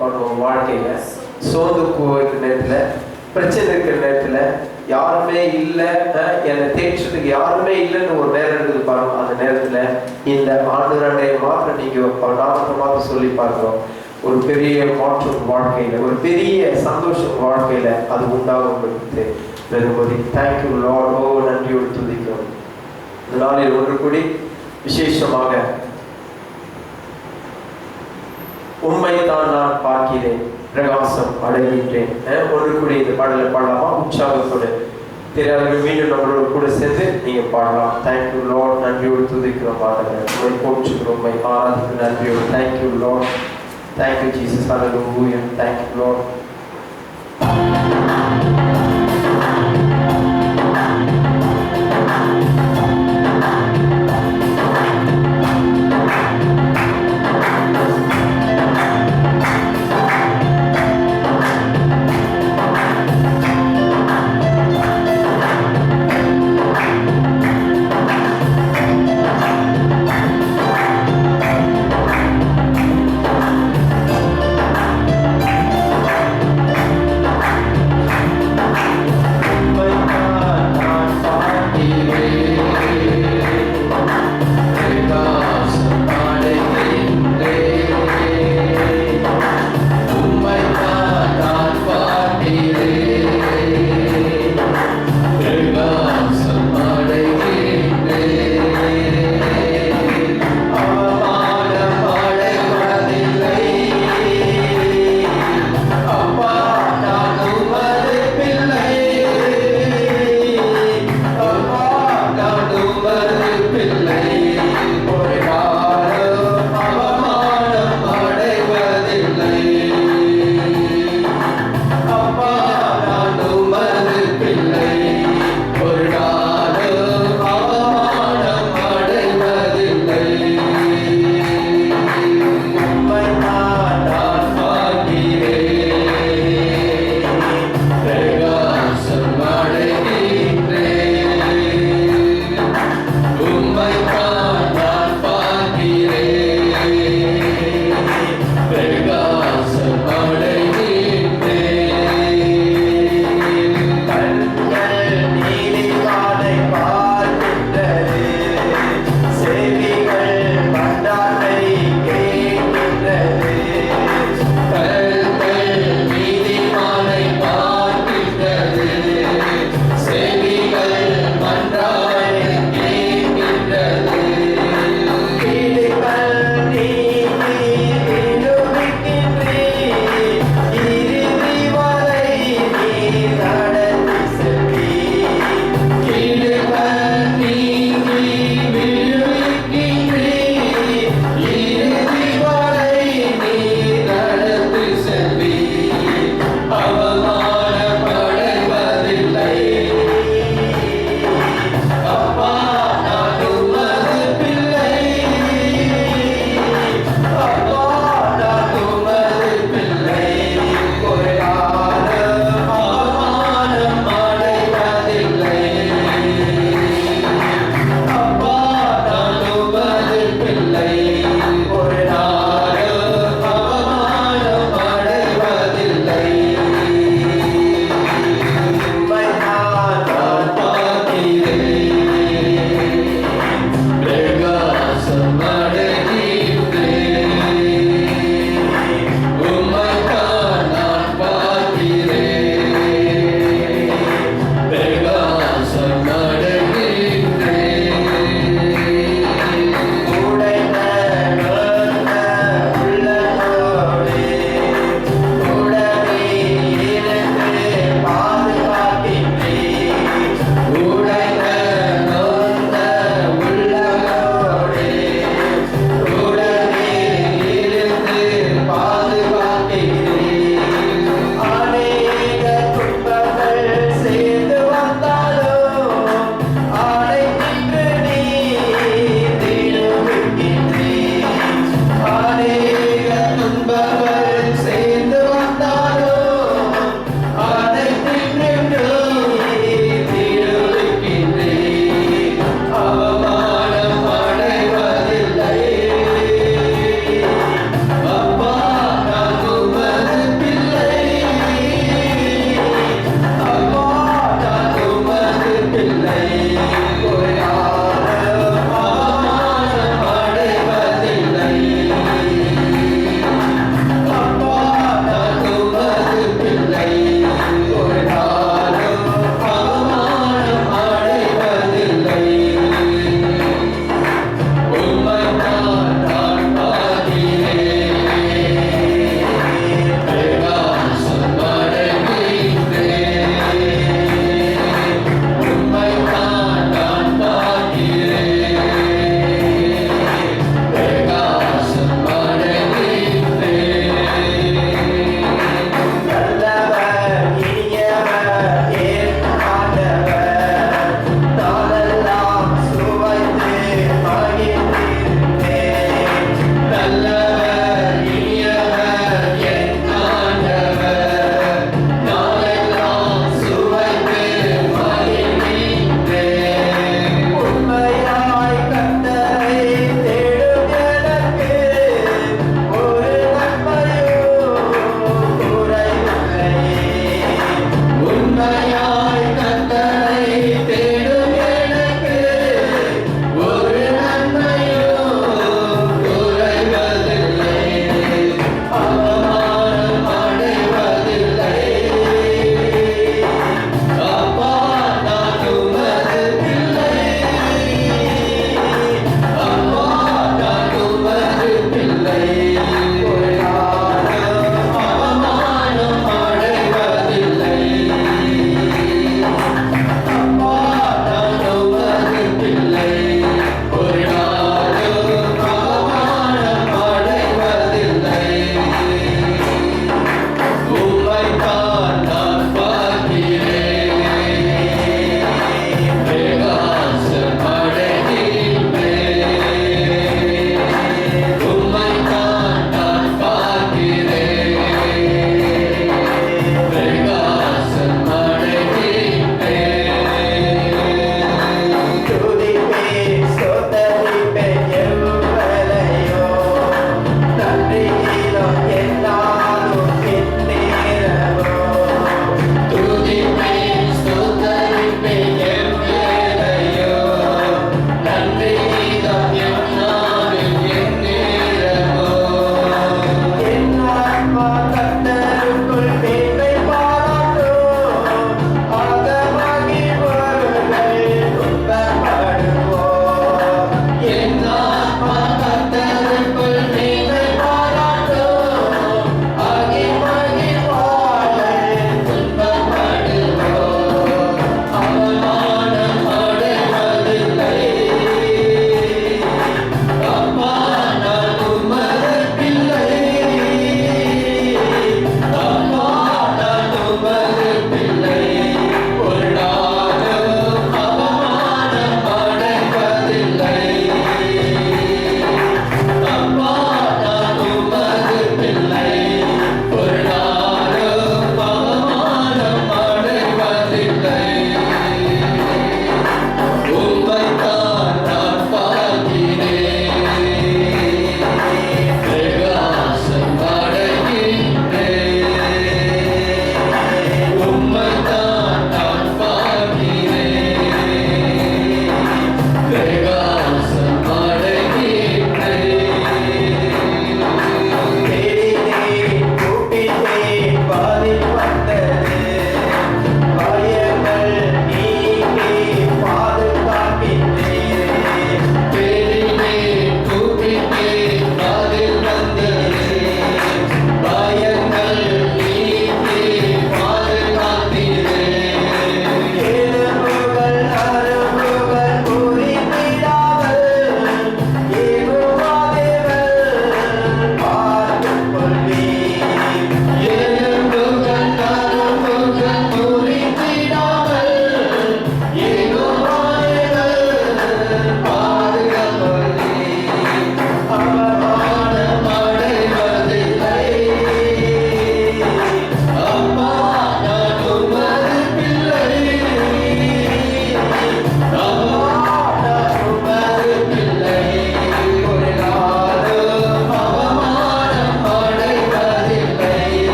பண்ணுவோம். வாழ்க்கையில சோர்ந்து போகிற நேரத்துல, பிரச்சனை இருக்கிற நேரத்துல, யாருமே இல்லை, என்னை தேய்ச்சதுக்கு யாருமே இல்லைன்னு ஒரு நேரம் இருக்குது பாருங்க. அந்த நேரத்துல இந்த ஆண்டவருடைய மாத்திரம் நீங்க நாமத்தை மாத்திரம் சொல்லி பார்க்கிறோம். ஒரு பெரிய மாற்றம் வாழ்க்கையில, ஒரு பெரிய சந்தோஷம் வாழ்க்கையில அது உண்டாகும். Thank you Lord. ஓ நன்றியோடு துதிக்கிறோம். இந்த நாளில் ஒன்று கூடி விசேஷமாக உண்மைதான் நான் பார்க்கிறேன், பிரகாசம் அடைகின்றேன். ஒன்று கூடி இந்த பாடலை பாடலாமா? உற்சாகத்தோடு தெரியாதவர்கள் மீண்டும் நம்மளோட கூட சேர்ந்து நீங்க பாடலாம். Thank you Lord. நன்றியோடு துதிக்கிறோம். உண்மை போற்றுகிறோம், உண்மை ஆராதிக்கிறோம் நன்றியோடு. Thank you Lord. Thank you Jesus. Hallelujah. Thank you Lord.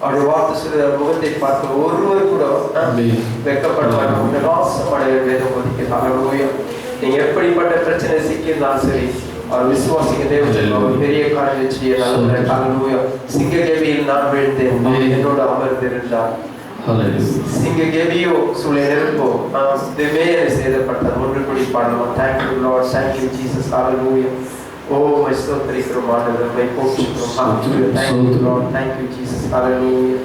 அவருடைய வார்த்தை சொல்ற முகத்தை பார்த்து ஒருவர் கூட வெட்கப்பட மாட்டோம், நாசம் அடைய வேதம் போதிக்கிறது. ஹல்லேலூயா. நீங்க எப்படிப்பட்ட பிரச்சனை சிக்கியிருந்தாலும் சரி, அவர் விசுவாசிக்க தேவன் அவர் பெரிய காரியம் செய்ய. ஹல்லேலூயா. சிங்க கேபியில் நான் விழுந்தேன், என்னோடு அமர்ந்திருந்தார். சிங்க கேபியோ சூழல் நெருப்போ மேலே சேதப்பட்டார். ஒன்று கூடி பாடலாம். Thank you Lord, thank you Jesus. Hallelujah. ஓ மை ஸ்தோத்திரிக்கிறோம் ஆண்டவரே, மை போற்றுகிறோம். Hallelujah. Thank you Lord, thank you Jesus. Hallelujah.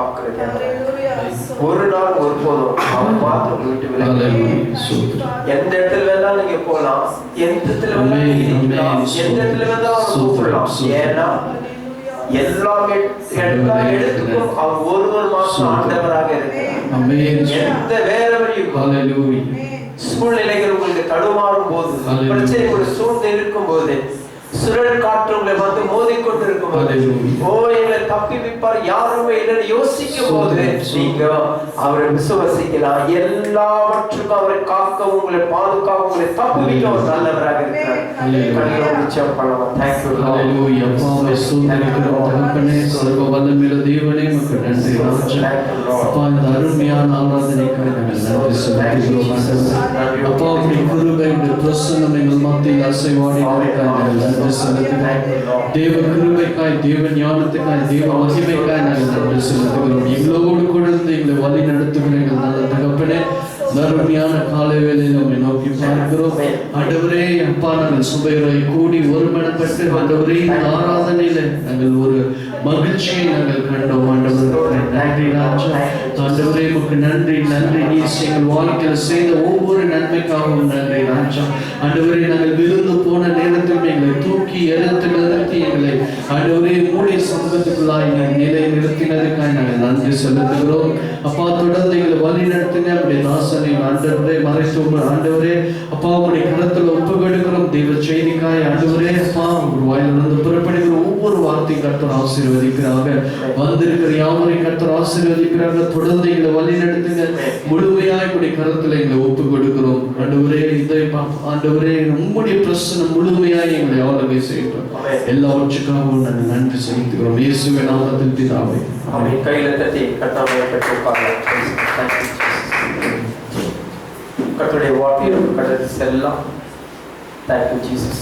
காக்கிறது. ஒரு நாள் ஒருபோதும் அவர் பார்த்து உங்களை விட்டு விலகி எந்த இடத்துல வேணாலும் நீங்க போகலாம், எந்த இடத்துல வேணாலும் நீங்க நிக்கலாம், எந்த இடத்துல வேணாலும் கூப்பிடலாம். ஏன்னா எல்லா இடத்துக்கும் அவர் ஒருவர் மாத்திரம் ஆண்டவராக இருக்கிறார். எந்த வேற வழியும் சூழ்நிலைகள் உங்களுக்கு தடுமாறும் போது, பிரச்சனை உங்களுக்கு சூழ்ந்து இருக்கும் போது, சுழல் காற்று உங்களை வந்து மோதிக்கொண்டு இருக்கும் போது, ஓ எங்களை தப்பி வைப்பார் யாருமே இல்லைன்னு யோசிக்கும் போது நீங்க அவரை விசுவசிக்கலாம். எல்லாவற்றுக்கும் அவரை காக்க, உங்களை பாதுகாக்க, உங்களை தப்பி வைக்க அவர் நல்லவராக இருக்கிறார். நிச்சயம் பண்ணலாம். தேங்க்யூ ஹalleluya. அப்பாவே சூழ்நிலைக்கிறோம் தகப்பனே, சர்வ வல்லமையுள்ள தேவனே உமக்கு நன்றி ராஜா. அப்பா இந்த அருமையான ஆராதனைக்காக நாங்கள் நன்றி செலுத்துகிறோம். அப்பா உம்முடைய கிருபை, உம்முடைய பிரசன்னம் எங்கள் மத்தியில் அசைவாடி இருக்கிறது. தேவ கிருபைக்காய், தேவ ஞானத்துக்காய், தேவ மகிமைக்காய் நாங்கள் நன்றி செலுத்துகிறோம். எங்களோடு கூட எங்களை வழி நடத்துகிற எங்கள் நல்ல தகப்பனே, அருமையான காலை வேளையில் உம்மை நோக்கி பார்க்கிறோம். ஆண்டவரே அப்பா, நாங்கள் சுபைகளை கூடி ஒருமனப்பட்டு ஆண்டவரே ஆராதனையில நாங்கள் ஒரு மகிழ்ச்சியை நாங்கள் கண்டோம். ஆண்டவரே நன்றி ராஜா. ஆண்டவரே உமக்கு நன்றி நன்றி. நீர் எங்கள் வாழ்க்கையில் செய்த ஒவ்வொரு நன்மைக்காகவும் நன்றி ராஜா. ஆண்டவரே நாங்கள் விழுந்து போன நேரத்தில் எங்களை தூக்கி எடுத்து நிறுத்தி எங்களை ஆண்டவரே உம்முடைய சமூகத்துக்குள்ளாய் நிலை நிறுத்தினதுக்காக நாங்கள் நன்றி செலுத்துகிறோம். அப்பா தொடர்ந்து எங்களை வழி நடத்தின அப்படி தாசனை ஆண்டவரே மறைத்து ஆண்டவரே அப்பா உம்முடைய கரத்தில் ஒப்புக்கொடுக்கிறோம். தெய்வ செய்திக்காய் ஆண்டவரே அப்பா ஒரு வாயிலிருந்து புறப்படுகிற ஒவ்வொரு வார்த்தையும் கர்த்தர் ஆசீர்வதிக்கிறாங்க. வந்திருக்கிற யாவரையும் கர்த்தர் ஆசீர்வதிக்கிறாங்க. தொடர்ந்து எங்களை வழி நடத்துங்க. முழுமையாய் உம்முடைய கரத்தில் எங்களை ஒப்புக் கொடுக்கிறோம். ஆண்டவரே இதை ஆண்டவரே உம்முடைய பிரசன்னம் முழுமையாய் எங்களை ஆளுகை செய்யட்டும். எல்லாவற்றுக்காகவும் நாங்கள் நன்றி செலுத்துகிறோம். இயேசுவின் நாமத்தில் பிதாவே ஆமென். கையில தட்டி கர்த்தாவே பெற்றுக்கொள்ளுங்கள். கர்த்தருடைய வார்த்தையை கடந்து செல்லலாம். Thank you Jesus.